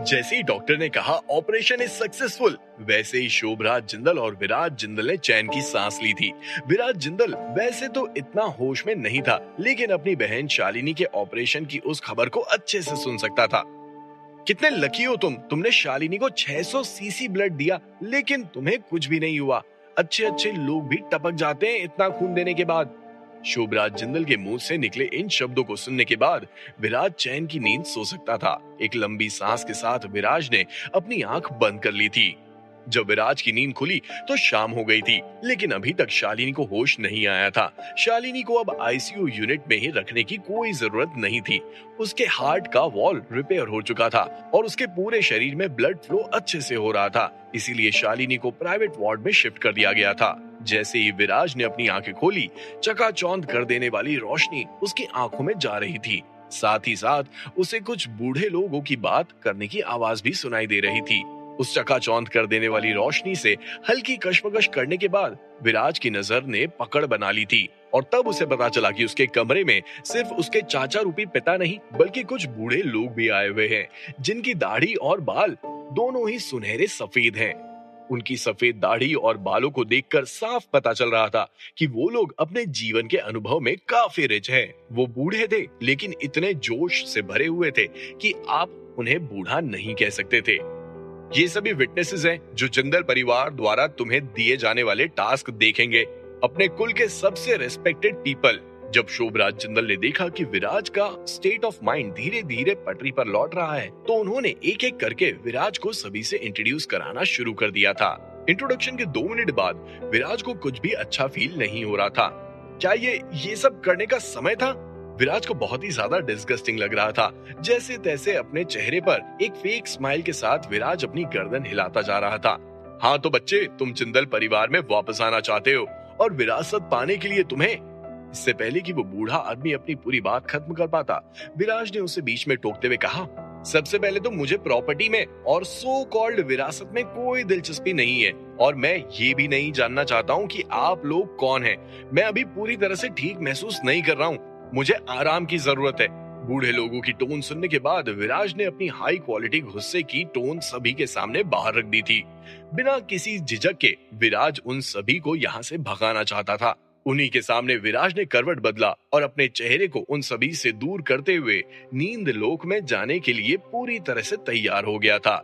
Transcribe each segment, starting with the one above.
जैसे ही डॉक्टर ने कहा ऑपरेशन इज सक्सेसफुल, वैसे ही शोभराज जिंदल और विराज जिंदल ने चैन की सांस ली थी। विराज जिंदल वैसे तो इतना होश में नहीं था, लेकिन अपनी बहन शालिनी के ऑपरेशन की उस खबर को अच्छे से सुन सकता था। कितने लकी हो तुमने शालिनी को 600 सीसी ब्लड दिया, लेकिन तुम्हें कुछ भी नहीं हुआ। अच्छे अच्छे लोग भी टपक जाते हैं इतना खून देने के बाद। शोभराज जिंदल के मुंह से निकले इन शब्दों को सुनने के बाद विराज चैन की नींद सो सकता था। एक लंबी सांस के साथ विराज ने अपनी आंख बंद कर ली थी। जब विराज की नींद खुली तो शाम हो गई थी, लेकिन अभी तक शालिनी को होश नहीं आया था। शालिनी को अब आईसीयू यूनिट में ही रखने की कोई जरूरत नहीं थी। उसके हार्ट का वॉल रिपेयर हो चुका था और उसके पूरे शरीर में ब्लड फ्लो अच्छे से हो रहा था, इसीलिए शालिनी को प्राइवेट वार्ड में शिफ्ट कर दिया गया था। जैसे ही विराज ने अपनी आंखें खोली, चकाचौंध कर देने वाली रोशनी उसकी आंखों में जा रही थी। साथ ही साथ उसे कुछ बूढ़े लोगों की बात करने की आवाज भी सुनाई दे रही थी। उस चकाचौंध कर देने वाली रोशनी से हल्की कशमकश करने के बाद विराज की नजर ने पकड़ बना ली थी और तब उसे पता चला कि उसके कमरे में सिर्फ उसके चाचा रूपी पिता नहीं, बल्कि कुछ बूढ़े लोग भी आए हुए हैं, जिनकी दाढ़ी और बाल दोनों ही सुनहरे सफेद हैं। उनकी सफेद दाढ़ी और बालों को देखकर साफ पता चल रहा था कि वो लोग अपने जीवन के अनुभव में काफी रिच हैं। वो बूढ़े थे, लेकिन इतने जोश से भरे हुए थे कि आप उन्हें बूढ़ा नहीं कह सकते थे। ये सभी विटनेसेस हैं जो जिंदल परिवार द्वारा तुम्हें दिए जाने वाले टास्क देखेंगे। अपने कुल के सबसे रेस्पेक्टेड पीपल। जब शोभराज जिंदल ने देखा कि विराज का स्टेट ऑफ माइंड धीरे धीरे पटरी पर लौट रहा है, तो उन्होंने एक एक करके विराज को सभी से इंट्रोड्यूस कराना शुरू कर दिया था। इंट्रोडक्शन के 2 मिनट बाद विराज को कुछ भी अच्छा फील नहीं हो रहा था। क्या ये सब करने का समय था? विराज को बहुत ही ज्यादा डिस्गस्टिंग लग रहा था। जैसे तैसे अपने चेहरे पर एक फेक स्माइल के साथ विराज अपनी गर्दन हिलाता जा रहा था। हाँ तो बच्चे, तुम जिंदल परिवार में वापस आना चाहते हो और विरासत पाने के लिए तुम्हें। इससे पहले कि वो बूढ़ा आदमी अपनी पूरी बात खत्म कर पाता, विराज ने उसे बीच में टोकते हुए कहा, सबसे पहले तो मुझे प्रॉपर्टी में और सो कॉल्ड विरासत में कोई दिलचस्पी नहीं है, और मैं ये भी नहीं जानना चाहता हूँ कि आप लोग कौन हैं। मैं अभी पूरी तरह से ठीक महसूस नहीं कर रहा हूँ, मुझे आराम की जरूरत है। बूढ़े लोगों की टोन सुनने के बाद विराज ने अपनी हाई क्वालिटी गुस्से की टोन सभी के सामने बाहर रख दी थी। बिना किसी झिझक के विराज उन सभी को यहाँ से भगाना चाहता था। उन्हीं के सामने विराज ने करवट बदला और अपने चेहरे को उन सभी से दूर करते हुए नींद लोक में जाने के लिए पूरी तरह से तैयार हो गया था।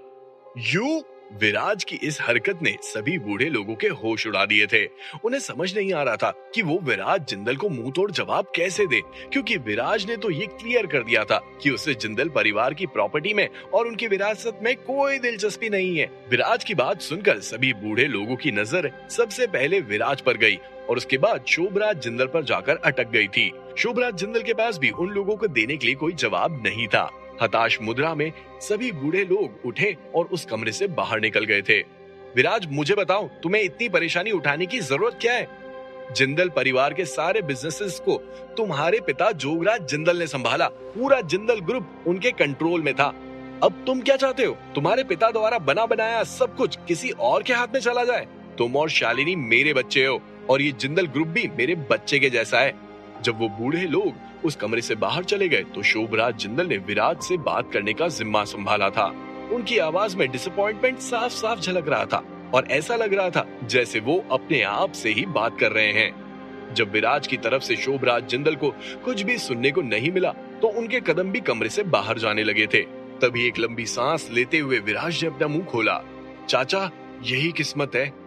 विराज की इस हरकत ने सभी बूढ़े लोगों के होश उड़ा दिए थे। उन्हें समझ नहीं आ रहा था कि वो विराज जिंदल को मुंह तोड़ जवाब कैसे दे, क्योंकि विराज ने तो ये क्लियर कर दिया था कि उसे जिंदल परिवार की प्रॉपर्टी में और उनकी विरासत में कोई दिलचस्पी नहीं है। विराज की बात सुनकर सभी बूढ़े लोगों की नजर सबसे पहले विराज पर गई और उसके बाद शोभराज जिंदल पर जाकर अटक गई थी। शोभराज जिंदल के पास भी उन लोगों को देने के लिए कोई जवाब नहीं था। हताश मुद्रा में सभी बूढ़े लोग उठे और उस कमरे से बाहर निकल गए थे। विराज, मुझे बताओ, तुम्हें इतनी परेशानी उठाने की जरूरत क्या है? जिंदल परिवार के सारे बिजनेसेस को तुम्हारे पिता जोगराज जिंदल ने संभाला। पूरा जिंदल ग्रुप उनके कंट्रोल में था। अब तुम क्या चाहते हो? तुम्हारे पिता द्वारा बना बनाया सब कुछ किसी और के हाथ में चला जाए? तुम और शालिनी मेरे बच्चे हो और ये जिंदल ग्रुप भी मेरे बच्चे के जैसा है। जब वो बूढ़े लोग उस कमरे से बाहर चले गए तो शोभराज जिंदल ने विराज से बात करने का जिम्मा संभाला था। उनकी आवाज में डिसअपॉइंटमेंट साफ साफ झलक रहा था और ऐसा लग रहा था जैसे वो अपने आप से ही बात कर रहे हैं। जब विराज की तरफ से शोभराज जिंदल को कुछ भी सुनने को नहीं मिला तो उनके कदम भी कमरे से बाहर जाने लगे थे। तभी एक लंबी सांस लेते हुए विराज ने अपना मुंह खोला। चाचा, यही किस्मत है।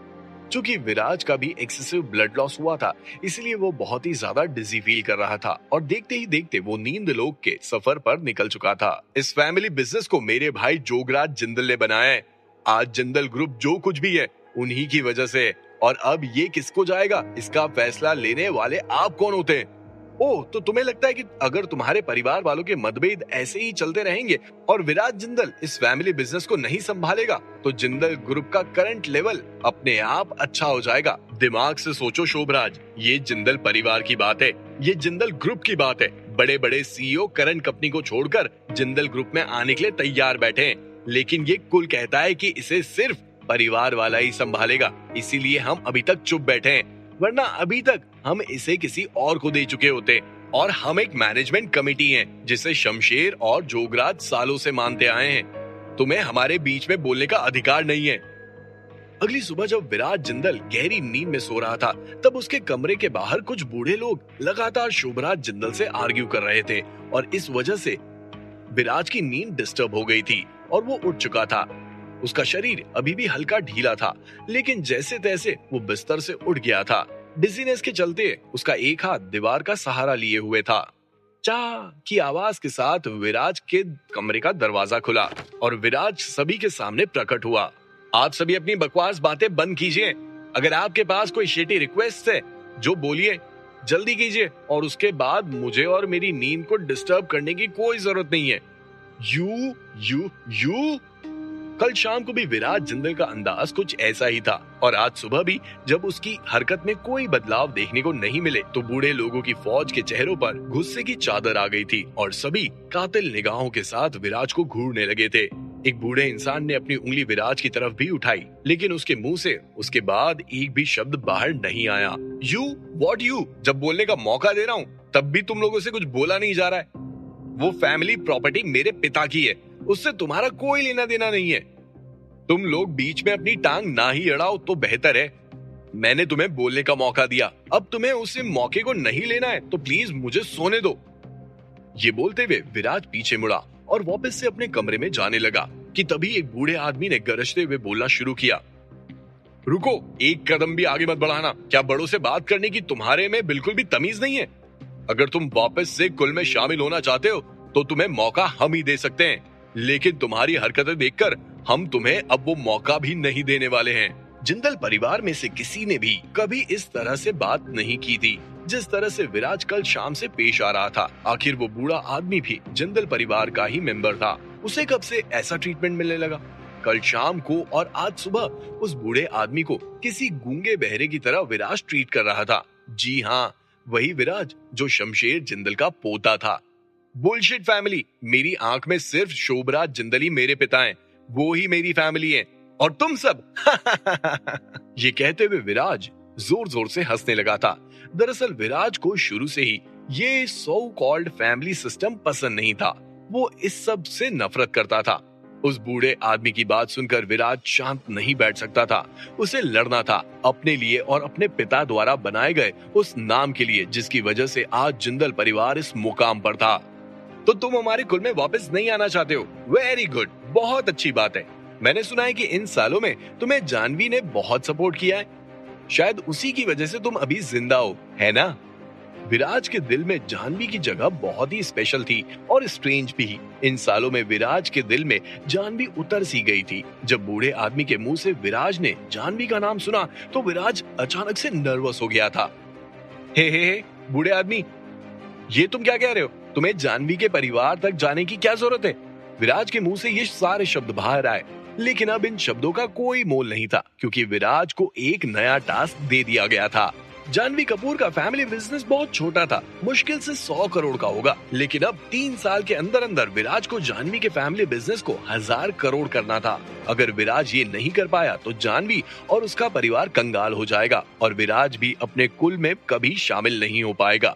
चूंकि विराज का भी एक्सेसिव ब्लड लॉस हुआ था, इसलिए वो बहुत ही ज्यादा डिजी फील कर रहा था और देखते ही देखते वो नींद लोक के सफर पर निकल चुका था। इस फैमिली बिजनेस को मेरे भाई जोगराज जिंदल ने बनाया है। आज जिंदल ग्रुप जो कुछ भी है उन्हीं की वजह से है, और अब ये किसको जाएगा इसका फैसला लेने वाले आप कौन होते हैं? ओह, तो तुम्हें लगता है कि अगर तुम्हारे परिवार वालों के मतभेद ऐसे ही चलते रहेंगे और विराज जिंदल इस फैमिली बिजनेस को नहीं संभालेगा तो जिंदल ग्रुप का करंट लेवल अपने आप अच्छा हो जाएगा? दिमाग से सोचो शोभराज, ये जिंदल परिवार की बात है, ये जिंदल ग्रुप की बात है। बड़े बड़े सीईओ करंट कंपनी को छोड़कर जिंदल ग्रुप में आने के लिए तैयार बैठे हैं, लेकिन ये कुल कहता है कि इसे सिर्फ परिवार वाला ही संभालेगा, इसीलिए हम अभी तक चुप बैठे हैं, वरना अभी तक हम इसे किसी और को दे चुके होते। और हम एक मैनेजमेंट कमेटी हैं जिसे शमशेर और जोगराज सालों से मानते आए हैं। तुम्हें हमारे बीच में बोलने का अधिकार नहीं है। अगली सुबह जब विराज जिंदल गहरी नींद में सो रहा था, तब उसके कमरे के बाहर कुछ बूढ़े लोग लगातार शोभराज जिंदल से आर्ग्यू कर रहे थे और इस वजह से विराज की नींद डिस्टर्ब हो गई थी और वो उठ चुका था। उसका शरीर अभी भी हल्का ढीला था, लेकिन जैसे तैसे वो बिस्तर से उठ गया था। डिजीनेस के चलते उसका एक हाथ दीवार का सहारा लिए हुए था। चा की आवाज के साथ विराज के कमरे का दरवाजा खुला और विराज सभी के सामने प्रकट हुआ। आप सभी अपनी बकवास बातें बंद कीजिए। अगर आपके पास कोई शेटी रिक्वेस्ट है, जो बोलिए, जल्दी कीजिए, और उसके बाद मुझे और मेरी नींद को डिस्टर्ब करने की कोई जरूरत नहीं है। यू कल शाम को भी विराज जिंदल का अंदाज कुछ ऐसा ही था और आज सुबह भी जब उसकी हरकत में कोई बदलाव देखने को नहीं मिले तो बूढ़े लोगों की फौज के चेहरों पर गुस्से की चादर आ गई थी और सभी कातिल निगाहों के साथ विराज को घूरने लगे थे। एक बूढ़े इंसान ने अपनी उंगली विराज की तरफ भी उठाई, लेकिन उसके मुंह से उसके बाद एक भी शब्द बाहर नहीं आया। यू जब बोलने का मौका दे रहा हूँ तब भी तुम लोगों से कुछ बोला नहीं जा रहा है। वो फैमिली प्रॉपर्टी मेरे पिता की है, उससे तुम्हारा कोई लेना देना नहीं है। तुम लोग बीच में अपनी टांग ना ही अड़ाओ तो बेहतर है। मैंने तुम्हें बोलने का मौका दिया, अब तुम्हें उस मौके को नहीं लेना है तो प्लीज मुझे सोने दो। ये बोलते हुए विराज पीछे मुड़ा और वापस से अपने कमरे में जाने लगा कि तभी एक बूढ़े आदमी ने गरजते हुए बोलना शुरू किया, रुको, एक कदम भी आगे मत बढ़ाना। क्या बड़ों से बात करने की तुम्हारे में बिल्कुल भी तमीज नहीं है? अगर तुम वापस से कुल में शामिल होना चाहते हो तो तुम्हें मौका हम ही दे सकते हैं, लेकिन तुम्हारी हरकतें देखकर हम तुम्हें अब वो मौका भी नहीं देने वाले हैं। जिंदल परिवार में से किसी ने भी कभी इस तरह से बात नहीं की थी जिस तरह से विराज कल शाम से पेश आ रहा था। आखिर वो बूढ़ा आदमी भी जिंदल परिवार का ही मेंबर था, उसे कब से ऐसा ट्रीटमेंट मिलने लगा? कल शाम को और आज सुबह उस बूढ़े आदमी को किसी गूंगे बहरे की तरह विराज ट्रीट कर रहा था। जी हाँ, वही विराज जो शमशेर जिंदल का पोता था। बुलशिट फैमिली, मेरी आंख में सिर्फ शोभराज जिंदल ही मेरे पिता हैं, वो ही मेरी फैमिली है और तुम सब ये कहते हुए विराज जोर जोर से हंसने लगा था। दरअसल विराज को शुरू से ही ये सो कॉल्ड फैमिली सिस्टम पसंद नहीं था, वो इस सब से नफरत करता था। उस बूढ़े आदमी की बात सुनकर विराज शांत नहीं बैठ सकता था। उसे लड़ना था अपने लिए और अपने पिता द्वारा बनाए गए उस नाम के लिए जिसकी वजह से आज जिंदल परिवार इस मुकाम पर था। तो तुम हमारे कुल में वापस नहीं आना चाहते हो? वेरी गुड, बहुत अच्छी बात है। मैंने सुना है कि इन सालों में तुम्हें जानवी ने बहुत सपोर्ट किया है, शायद उसी की वजह से तुम अभी जिंदा हो, है ना? विराज के दिल में जानवी की जगह बहुत ही स्पेशल थी और स्ट्रेंज भी। इन सालों में विराज के दिल में जानवी उतर सी गई थी। जब बूढ़े आदमी के मुंह से विराज ने जानवी का नाम सुना तो विराज अचानक से नर्वस हो गया था। हे बूढ़े आदमी, ये तुम क्या कह रहे हो? तुम्हें जानवी के परिवार तक जाने की क्या जरूरत है? विराज के मुंह से ये सारे शब्द बाहर आए, लेकिन अब इन शब्दों का कोई मोल नहीं था क्योंकि विराज को एक नया टास्क दे दिया गया था। जानवी कपूर का फैमिली बिजनेस बहुत छोटा था, मुश्किल से 100 करोड़ का होगा, लेकिन अब 3 साल के अंदर अंदर विराज को जानवी के फैमिली बिजनेस को 1000 करोड़ करना था। अगर विराज ये नहीं कर पाया तो जानवी और उसका परिवार कंगाल हो जाएगा और विराज भी अपने कुल में कभी शामिल नहीं हो पाएगा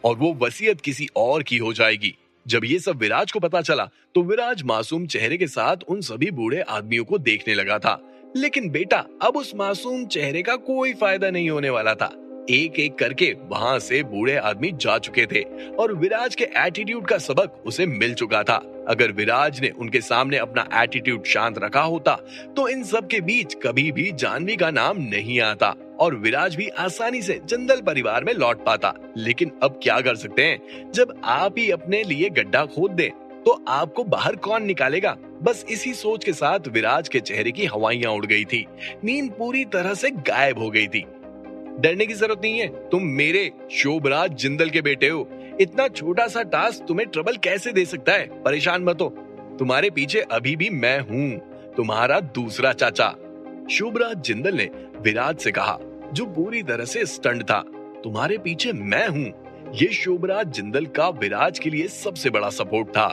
और वो वसीयत किसी और की हो जाएगी। जब ये सब विराज को पता चला तो विराज मासूम चेहरे के साथ उन सभी बूढ़े आदमियों को देखने लगा था। लेकिन बेटा, अब उस मासूम चेहरे का कोई फायदा नहीं होने वाला था। एक एक करके वहां से बूढ़े आदमी जा चुके थे और विराज के एटीट्यूड का सबक उसे मिल चुका था। अगर विराज ने उनके सामने अपना एटीट्यूड शांत रखा होता तो इन सब के बीच कभी भी जानवी का नाम नहीं आता और विराज भी आसानी से जिंदल परिवार में लौट पाता। लेकिन अब क्या कर सकते हैं, जब आप ही अपने लिए गड्ढा खोद दें तो आपको बाहर कौन निकालेगा? बस इसी सोच के साथ विराज के चेहरे की हवाइयां उड़ गई थी, नींद पूरी तरह से गायब हो गई थी। डरने की जरूरत नहीं है, तुम मेरे शोभराज जिंदल के बेटे हो। इतना छोटा सा टास्क तुम्हें ट्रबल कैसे दे सकता है? परेशान मत हो, तुम्हारे पीछे अभी भी मैं हूँ, तुम्हारा दूसरा चाचा। शोभराज जिंदल ने विराज से कहा, जो पूरी तरह से स्टंट था। तुम्हारे पीछे मैं हूँ, ये शोभराज जिंदल का विराज के लिए सबसे बड़ा सपोर्ट था।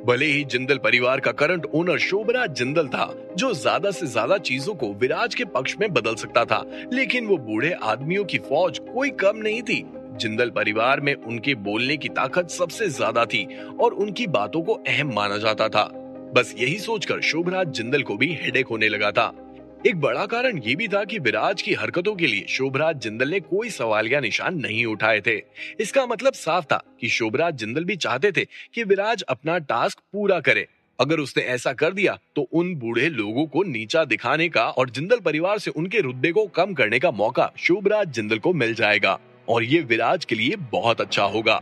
भले ही जिंदल परिवार का करंट ओनर शोभराज जिंदल था जो ज्यादा से ज्यादा चीजों को विराज के पक्ष में बदल सकता था, लेकिन वो बूढ़े आदमियों की फौज कोई कम नहीं थी। जिंदल परिवार में उनके बोलने की ताकत सबसे ज्यादा थी और उनकी बातों को अहम माना जाता था। बस यही सोचकर शोभराज जिंदल को भी हेडेक होने लगा था। एक बड़ा कारण ये भी था कि विराज की हरकतों के लिए शोभराज जिंदल ने कोई सवालिया निशान नहीं उठाए थे। इसका मतलब साफ था कि शोभराज जिंदल भी चाहते थे कि विराज अपना टास्क पूरा करे। अगर उसने ऐसा कर दिया तो उन बूढ़े लोगों को नीचा दिखाने का और जिंदल परिवार से उनके रुतबे को कम करने का मौका शोभराज जिंदल को मिल जाएगा और ये विराज के लिए बहुत अच्छा होगा।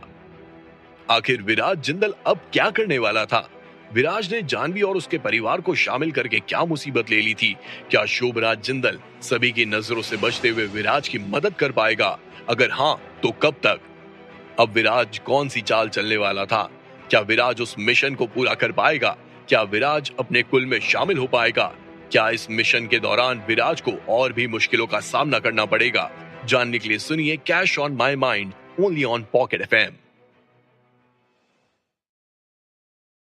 आखिर विराज जिंदल अब क्या करने वाला था? विराज ने जानवी और उसके परिवार को शामिल करके क्या मुसीबत ले ली थी? क्या शोभराज जिंदल सभी की नजरों से बचते हुए विराज की मदद कर पाएगा? अगर हाँ, तो कब तक? अब विराज कौन सी चाल चलने वाला था? क्या विराज उस मिशन को पूरा कर पाएगा? क्या विराज अपने कुल में शामिल हो पाएगा? क्या इस मिशन के दौरान विराज को और भी मुश्किलों का सामना करना पड़ेगा? जानने के लिए सुनिए cash on my mind only on pocket FM.